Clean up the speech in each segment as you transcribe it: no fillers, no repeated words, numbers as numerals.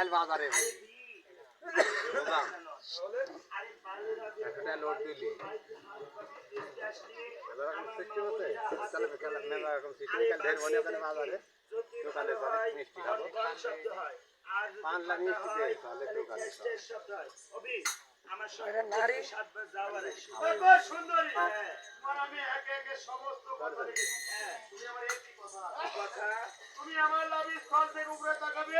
কাল বাজারে বুঝলাম একটা লোড দিলি এরকম সিস্টেম আছে তাহলে বিকাল মেলা এরকম সিস্টেম কাল ঢের বলে ওখানে বাজারে দোকানে চলে মিষ্টি খাবো পানলা মিষ্টি দে তাহলে দোকানে আমার সঙ্গে নারী সাতবার যাওয়ার খুব সুন্দরী তোমার আমি একে একে সমস্ত কথা লিখেছি তুমি আমার একটি কথা তুমি আমার লাভি স্থল থেকে উপরে তাকাবে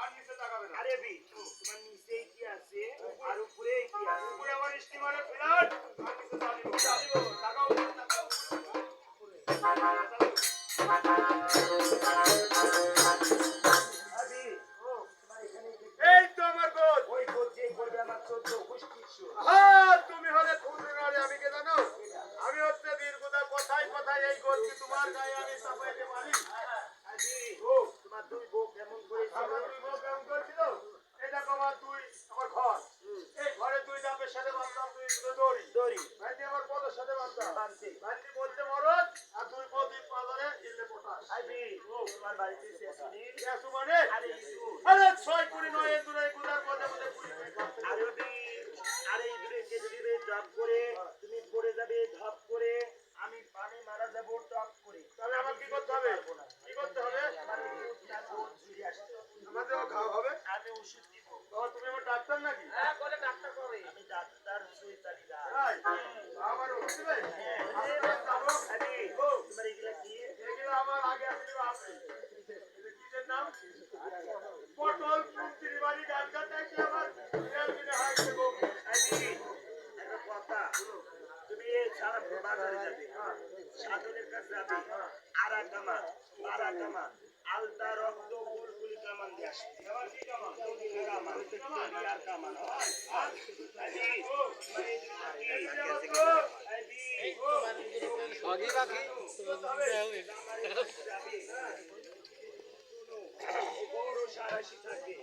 আর নিচে তাকাবে না আরে বি তোমার নিচে কি আছে আর উপরে কি আছে উপরে আমার স্টিমারের ফ্ল্যাট আর নিচে চালিব তাকাও তাকাও আদি ও তোমার এখানে এই তো আমার গোদ ওই গোদ যে করবে আমার 14 গোষ্ঠী হ্যাঁ তুমি হলে খুঁজে নারে আমি কে জানো আমি হচ্ছে বীরগুদা কথাই কথাই এই গোদ কি তোমার গায়ে আমি চাপাইতে পারি আদি ও তোমার দুই বউ কেমন করেছিল আমার দুই বউ কেমন করেছিল এটা তোমার দুই আমার ঘর এই ঘরে দুই ডাবের সাথে বাঁধলাম দুই দড়ি দড়ি ভাইটি আমার পদের সাথে বাঁধলাম বাঁধছি ভাইটি বলতে মরদ আর দুই বউ দুই পাদরে ইলে পটাশ আদি ও তোমার বাড়িতে শেষুনি শেষু মানে আরে 6 কুড়ি 9 এর দূরে গুদার পদে পদে কুড়ি আরে আরে দূরে কে দূরে জব করে তুমি পড়ে যাবে ধপ করে আমি পানি মারা যাব টপ করে তাহলে আমার কি করতে হবে কি করতে হবে আমাদেরও খাওয়া হবে আমি ওষুধ দিব তো তুমি আমার ডাক্তার নাকি হ্যাঁ বলে ডাক্তার করে আমি ডাক্তার সুইতালি দা আমার ওষুধ দিবে আমি যাব খালি ও তোমার এগুলা কি এগুলা আমার আগে আসলে আছে কিসের নাম পটল পুত্রি বাড়ি ডাক্তারটা কি আমার দিনে হাইছে গো আমি একটা কথা তুমি এই সারা বাজারে যাবে সাধনের কাছে যাবে আরাকামা আলতা রক্ত ফুলফুলি কামান দিয়ে আসবে আবার কি কামান কামান আর কামান আগে বাকি বড় সারাশি থাকে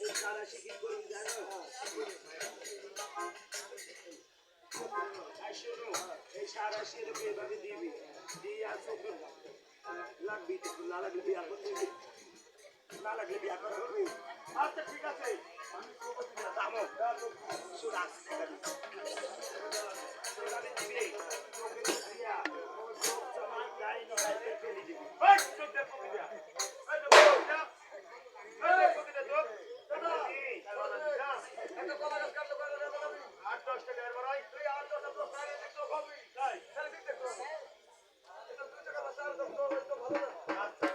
এই সারাশি কি করুন জানো শোনো এই সারাশি এভাবে দিবি দিয়ে আসো লাগবি না লাগলে বিয়া করতে না লাগলে বিয়া করবি আচ্ছা ঠিক আছে আমি প্রপোজ না দামো শুন আসতে পারি আমি দিবি তোকে দিয়া ও সব সময় গাই নয় ফেলে দিবি ওই চোখ দেখো দিয়া এই তো যা এই কোকে দে তো এত কমার কাজ করে না 8-10 টাকা এর বড়াই তুই 8-10 টাকা সারে দেখো কবি তাই তাহলে দেখতে তো এটা 2 টাকা বাজার তো ভালো না আচ্ছা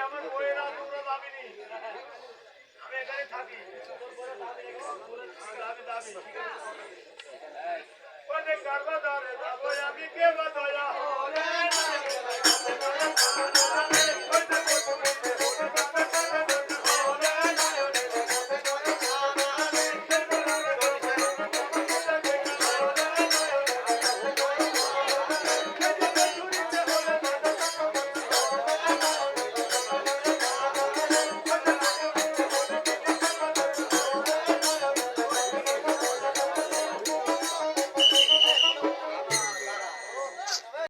আমার বইয়েরা তোমরা যাবিনি আমি এখানে থাকি দাবি ঠিক আছে আমি কে বাদয়া